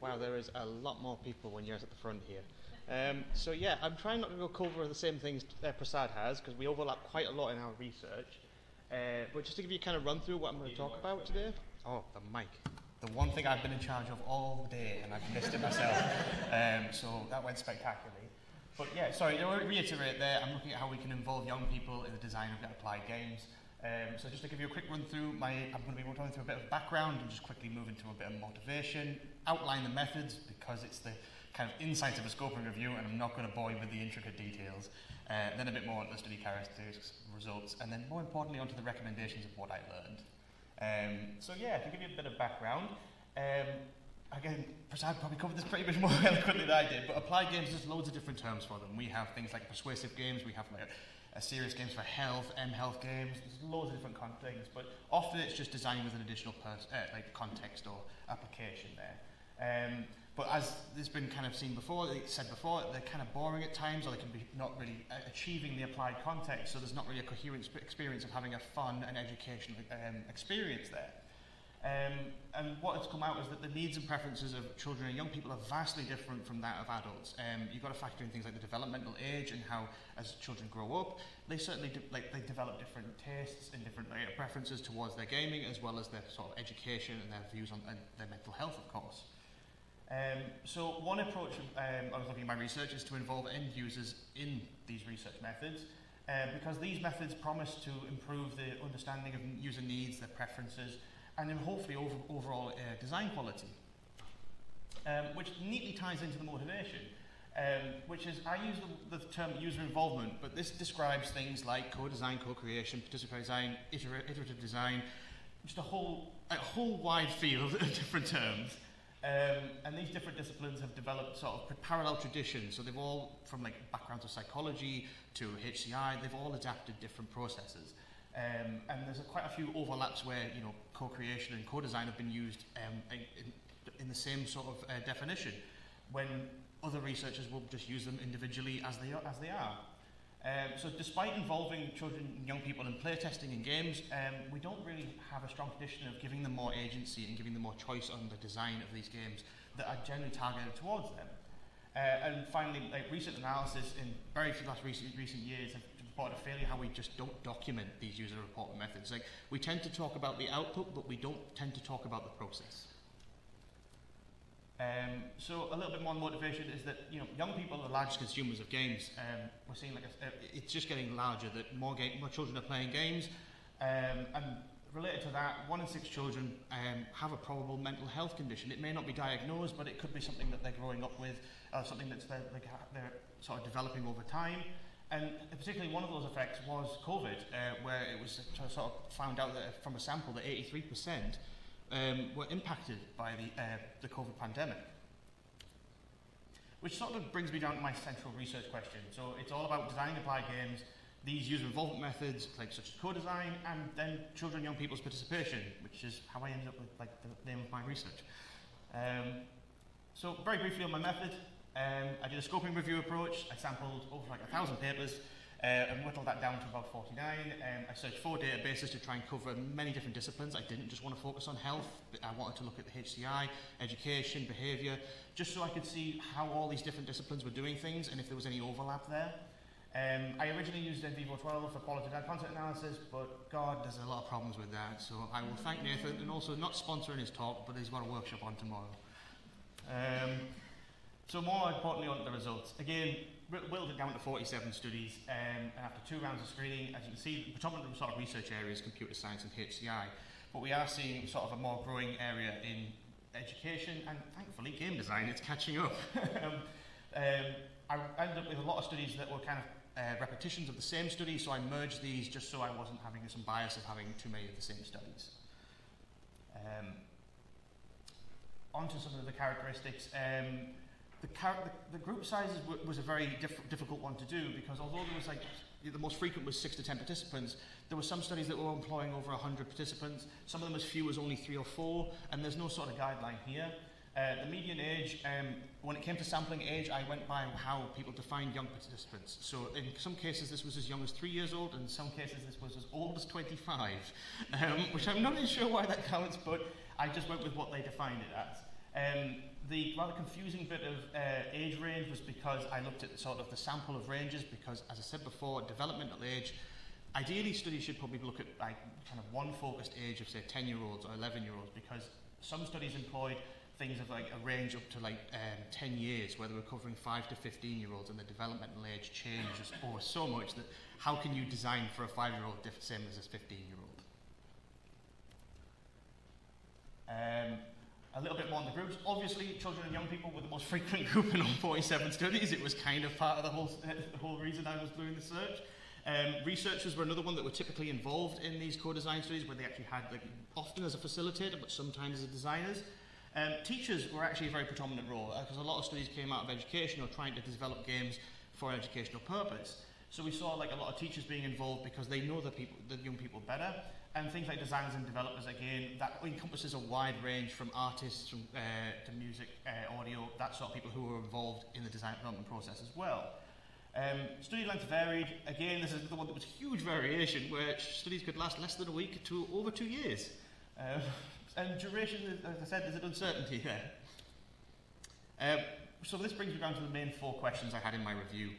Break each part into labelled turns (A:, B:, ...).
A: wow, there is a lot more people when you're at the front here. So yeah, I'm trying not to go cover the same things Prasad has, because we overlap quite a lot in our research. But just to give you a kind of run through what I'm going to talk about today. Oh, the mic. The one thing I've been in charge of all day, and I've missed it myself. So that went spectacularly. But yeah, sorry, to reiterate there, I'm looking at how we can involve young people in the design of applied games. So just to give you a quick run through, I'm going to be running through a bit of background and just quickly move into a bit of motivation, outline the methods because it's the kind of insight of a scoping review and I'm not going to bore you with the intricate details. Then a bit more on the study characteristics, results, and then more importantly onto the recommendations of what I learned. So yeah, to give you a bit of background, again, Prasad probably covered this pretty much more eloquently than I did, but applied games, there's loads of different terms for them. We have things like persuasive games, we have like serious games for health, M-health games, there's loads of different things, but often it's just designed with an additional like context or application there. But as has been kind of said before, they're kind of boring at times, or they can be not really achieving the applied context, so there's not really a coherent experience of having a fun and educational experience there. And what has come out is that the needs and preferences of children and young people are vastly different from that of adults. You've got to factor in things like the developmental age and how, as children grow up, they certainly they develop different tastes and different preferences towards their gaming, as well as their sort of education and their views on their mental health, of course. So one approach I was looking at my research is to involve end users in these research methods, because these methods promise to improve the understanding of user needs, their preferences, and then hopefully overall design quality, which neatly ties into the motivation, which is, I use the term user involvement, but this describes things like co-design, co-creation, participatory design, iterative design, just a whole wide field of different terms. And these different disciplines have developed sort of parallel traditions, so they've all, from like backgrounds of psychology to HCI, they've all adapted different processes. And there's quite a few overlaps where, you know, co-creation and co-design have been used in the same sort of definition, when other researchers will just use them individually as they are. So despite involving children and young people in playtesting and games, we don't really have a strong tradition of giving them more agency and giving them more choice on the design of these games that are generally targeted towards them. And finally, like recent analysis in very few recent years have reported a failure how we just don't document these user reporting methods. Like, we tend to talk about the output, but we don't tend to talk about the process. So a little bit more motivation is that, you know, young people are the largest consumers of games. We're seeing like it's just getting larger, that more children are playing games, and related to that, 1 in 6 children have a probable mental health condition. It may not be diagnosed, but it could be something that they're growing up with, something that's they're sort of developing over time. And particularly one of those effects was COVID, where it was sort of found out that from a sample that 83% were impacted by the COVID pandemic. Which sort of brings me down to my central research question. So it's all about designing applied games, these user involvement methods, like such as co-design, and then children and young people's participation, which is how I ended up with like the name of my research. So very briefly on my method, I did a scoping review approach. I sampled over like 1,000 papers and whittled that down to about 49. I searched 4 databases to try and cover many different disciplines. I didn't just want to focus on health, but I wanted to look at the HCI, education, behaviour, just so I could see how all these different disciplines were doing things and if there was any overlap there. I originally used NV412 for qualitative content analysis, but God, there's a lot of problems with that. So I will thank Nathan, and also not sponsoring his talk, but he's got a workshop on tomorrow. So more importantly on the results. Again, whittled it down to 47 studies, and after 2 rounds of screening, as you can see, the predominant sort of research areas, computer science and HCI, but we are seeing sort of a more growing area in education, and thankfully game design, it's catching up. I ended up with a lot of studies that were kind of repetitions of the same study, so I merged these just so I wasn't having some bias of having too many of the same studies. On to some of the characteristics. The group sizes was a very difficult one to do, because although there was like, the most frequent was 6 to 10 participants, there were some studies that were employing over 100 participants, some of them as few as only 3 or 4, and there's no sort of guideline here. The median age, when it came to sampling age, I went by how people defined young participants. So in some cases this was as young as 3 years old, and in some cases this was as old as 25, which I'm not really sure why that counts, but I just went with what they defined it as. The rather confusing bit of age range was because I looked at sort of the sample of ranges because, as I said before, developmental age, ideally studies should probably look at like kind of one focused age of say 10-year-olds or 11-year-olds, because some studies employed things of like a range up to like 10 years where they were covering 5 to 15-year-olds, and the developmental age changes over so much that how can you design for a 5-year-old same as a 15-year-old? A little bit more on the groups. Obviously, children and young people were the most frequent group in all 47 studies. It was kind of part of the whole reason I was doing the search. Researchers were another one that were typically involved in these co-design studies, where they actually had, like, often as a facilitator, but sometimes as designers. Teachers were actually a very predominant role, because a lot of studies came out of education or trying to develop games for an educational purpose. So we saw like a lot of teachers being involved because they know the young people better. And things like designers and developers, again, that encompasses a wide range from artists to music, audio, that sort of people who were involved in the design development process as well. Study length varied. Again, this is the one that was huge variation, where studies could last less than a week to over 2 years. And duration, as I said, there's an uncertainty there. So this brings me down to the main 4 questions I had in my review.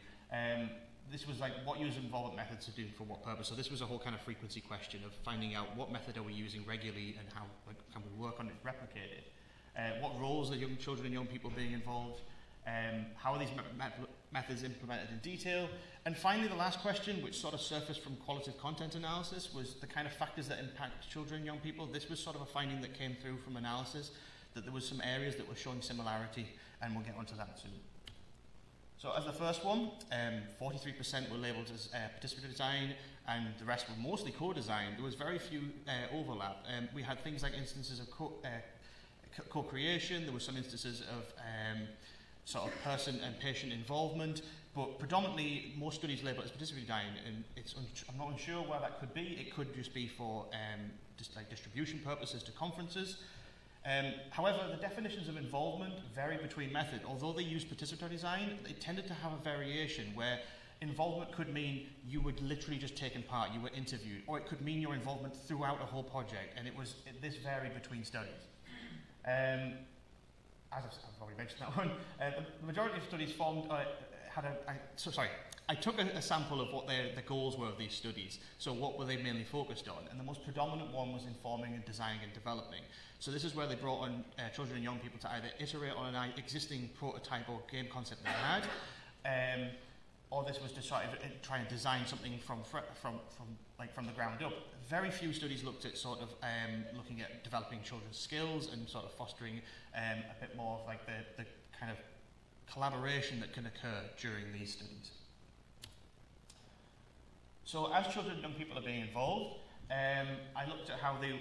A: This was like, what user involvement methods are doing for what purpose? So this was a whole kind of frequency question of finding out what method are we using regularly and how can we work on it, replicate it. What roles are young children and young people being involved? How are these methods implemented in detail? And finally, the last question, which sort of surfaced from qualitative content analysis, was the kind of factors that impact children and young people. This was sort of a finding that came through from analysis, that there was some areas that were showing similarity, and we'll get onto that soon. So as the first one, 43% were labelled as participatory design, and the rest were mostly co-design. There was very few overlap. We had things like instances of co-creation. There were some instances of sort of person and patient involvement, but predominantly most studies label it as participatory design, and I'm not unsure where that could be. It could just be for just like distribution purposes to conferences. However, the definitions of involvement vary between methods. Although they use participatory design, they tended to have a variation where involvement could mean you would literally just taken part, you were interviewed, or it could mean your involvement throughout a whole project, and this varied between studies. As I've already mentioned that one, the majority of studies formed I took a sample of what the goals were of these studies. So what were they mainly focused on? And the most predominant one was informing and designing and developing. So this is where they brought on children and young people to either iterate on an existing prototype or game concept they had, or this was to try and design something from the ground up. Very few studies looked at sort of looking at developing children's skills and sort of fostering a bit more of like the kind of collaboration that can occur during these studies. So as children and young people are being involved, I looked at how they,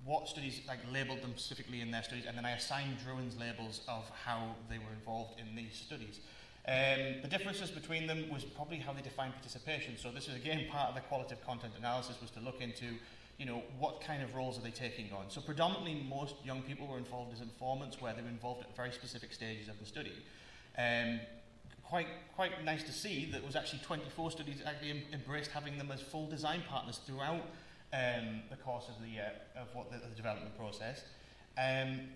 A: what studies like labelled them specifically in their studies, and then I assigned Druin's labels of how they were involved in these studies. The differences between them was probably how they defined participation. So this is again part of the qualitative content analysis, was to look into, you know, what kind of roles are they taking on. So predominantly most young people were involved as informants, where they were involved at very specific stages of the study. Quite nice to see that it was actually 24 studies actually embraced having them as full design partners throughout the course of the development process. And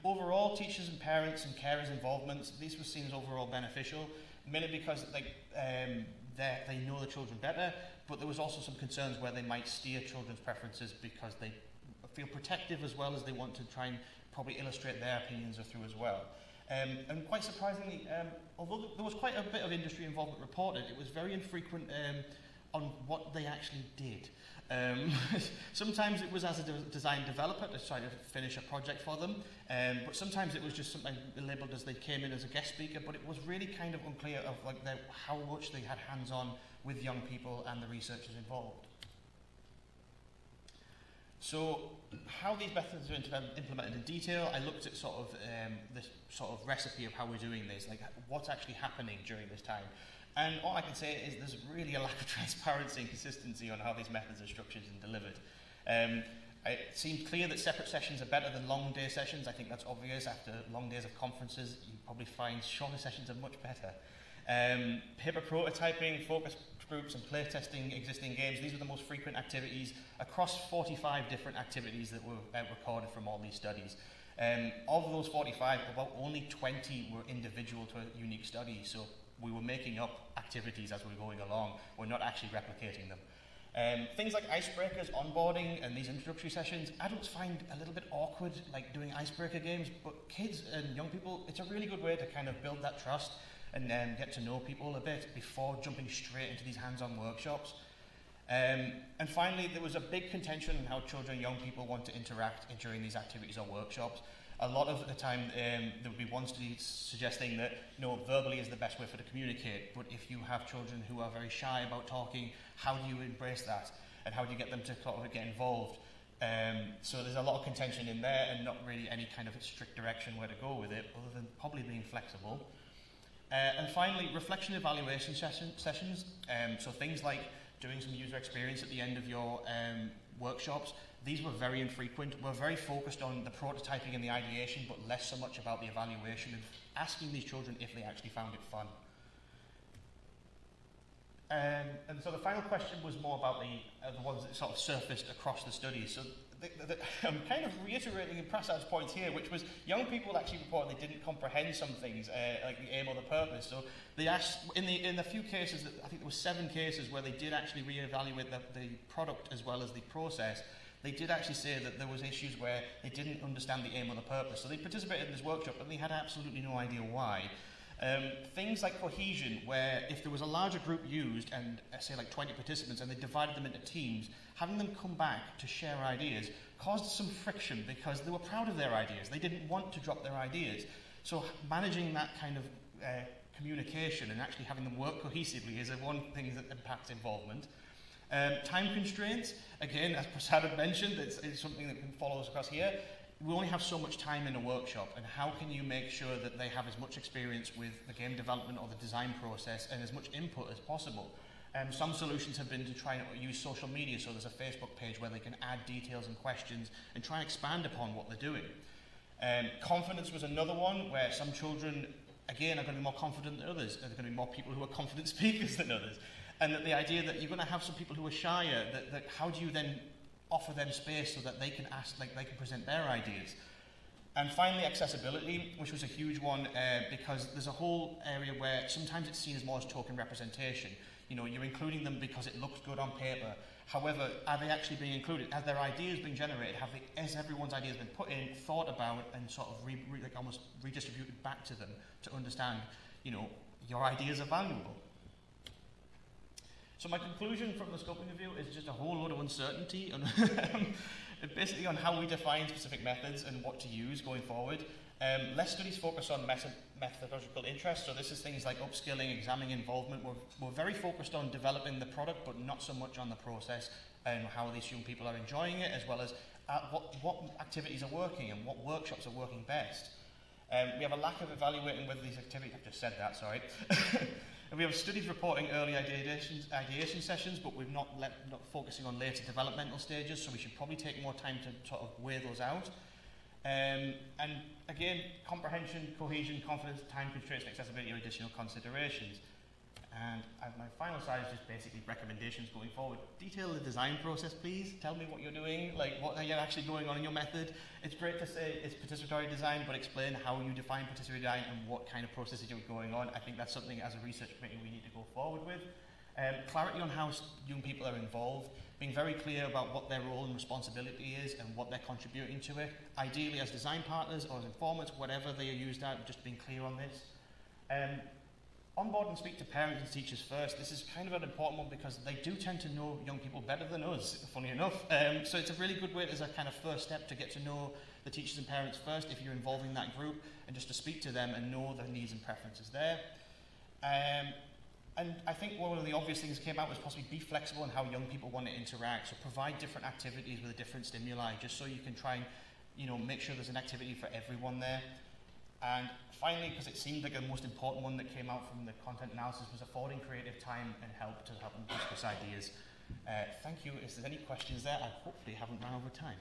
A: overall, teachers and parents and carers' involvements, this was seen as overall beneficial, mainly because they know the children better, but there was also some concerns where they might steer children's preferences because they feel protective, as well as they want to try and probably illustrate their opinions through as well. And quite surprisingly, although there was quite a bit of industry involvement reported, it was very infrequent on what they actually did. Sometimes it was as a design developer to try to finish a project for them, but sometimes it was just something labelled as they came in as a guest speaker, but it was really kind of unclear of like how much they had hands-on with young people and the researchers involved. So how these methods are implemented in detail, I looked at sort of this sort of recipe of how we're doing this, like what's actually happening during this time. And all I can say is there's really a lack of transparency and consistency on how these methods are structured and delivered. It seemed clear that separate sessions are better than long day sessions. I think that's obvious. After long days of conferences, you probably find shorter sessions are much better. Paper prototyping, focus groups and play testing existing games, these were the most frequent activities across 45 different activities that were recorded from all these studies. Of those 45, about only 20 were individual to a unique study, so we were making up activities as we were going along. We're not actually replicating them. Things like icebreakers, onboarding, and these introductory sessions, adults find a little bit awkward, like doing icebreaker games, but kids and young people, it's a really good way to kind of build that trust and get to know people a bit before jumping straight into these hands-on workshops. And finally, there was a big contention on how children and young people want to interact during these activities or workshops. A lot of the time, there would be one study suggesting that verbally is the best way for to communicate, but if you have children who are very shy about talking, how do you embrace that? And how do you get them to sort of get involved? So there's a lot of contention in there and not really any kind of strict direction where to go with it, other than probably being flexible. And finally, reflection evaluation sessions. So things like doing some user experience at the end of your workshops. These were very infrequent. We're very focused on the prototyping and the ideation, but less so much about the evaluation and asking these children if they actually found it fun. And so the final question was more about the ones that sort of surfaced across the study. So I'm kind of reiterating Prasad's points here, which was young people actually reported they didn't comprehend some things, like the aim or the purpose. So they asked, in the few cases, I think there were 7 cases where they did actually reevaluate the product as well as the process. They did actually say that there was issues where they didn't understand the aim or the purpose. So they participated in this workshop, but they had absolutely no idea why. Things like cohesion, where if there was a larger group used, and say like 20 participants, and they divided them into teams, having them come back to share ideas caused some friction because they were proud of their ideas. They didn't want to drop their ideas. So managing that kind of communication and actually having them work cohesively is one thing that impacts involvement. Time constraints, again, as Prasad had mentioned, it's something that can follow us across here. We only have so much time in a workshop, and how can you make sure that they have as much experience with the game development or the design process and as much input as possible? Some solutions have been to try and use social media, so there's a Facebook page where they can add details and questions and try and expand upon what they're doing. Confidence was another one, where some children, again, are going to be more confident than others. There are going to be more people who are confident speakers than others. And that the idea that you're going to have some people who are shyer, that how do you then offer them space so that they can ask, like they can present their ideas. And finally, accessibility, which was a huge one because there's a whole area where sometimes it's seen as more as token representation. You're including them because it looks good on paper. However, are they actually being included? Are their ideas being generated? Has everyone's ideas been put in, thought about, and sort of almost redistributed back to them to understand, your ideas are valuable? So my conclusion from the scoping review is just a whole load of uncertainty on basically on how we define specific methods and what to use going forward. Less studies focus on methodological interest, so this is things like upskilling, examining involvement. We're very focused on developing the product, but not so much on the process and how these young people are enjoying it, as well as what activities are working and what workshops are working best. We have a lack of evaluating whether these activities, I've just said that, sorry. And we have studies reporting early ideation sessions, but we're not focusing on later developmental stages, so we should probably take more time to sort of weigh those out. And again, comprehension, cohesion, confidence, time constraints, and accessibility are additional considerations. And my final slide is just basically recommendations going forward. Detail the design process, please. Tell me what you're doing, like what are you actually going on in your method. It's great to say it's participatory design, but explain how you define participatory design and what kind of processes you're going on. I think that's something as a research committee we need to go forward with. Clarity on how young people are involved, being very clear about what their role and responsibility is and what they're contributing to it. Ideally as design partners or as informants, whatever they are used at, just being clear on this. Onboard and speak to parents and teachers first. This is kind of an important one because they do tend to know young people better than us, funny enough. So it's a really good way as a kind of first step to get to know the teachers and parents first if you're involving that group, and just to speak to them and know their needs and preferences there. And I think one of the obvious things that came out was possibly be flexible in how young people want to interact. So provide different activities with a different stimuli, just so you can try and make sure there's an activity for everyone there. And finally, because it seemed like the most important one that came out from the content analysis, was affording creative time and help to help them discuss ideas. Thank you. If there's any questions there, I hopefully haven't run over time.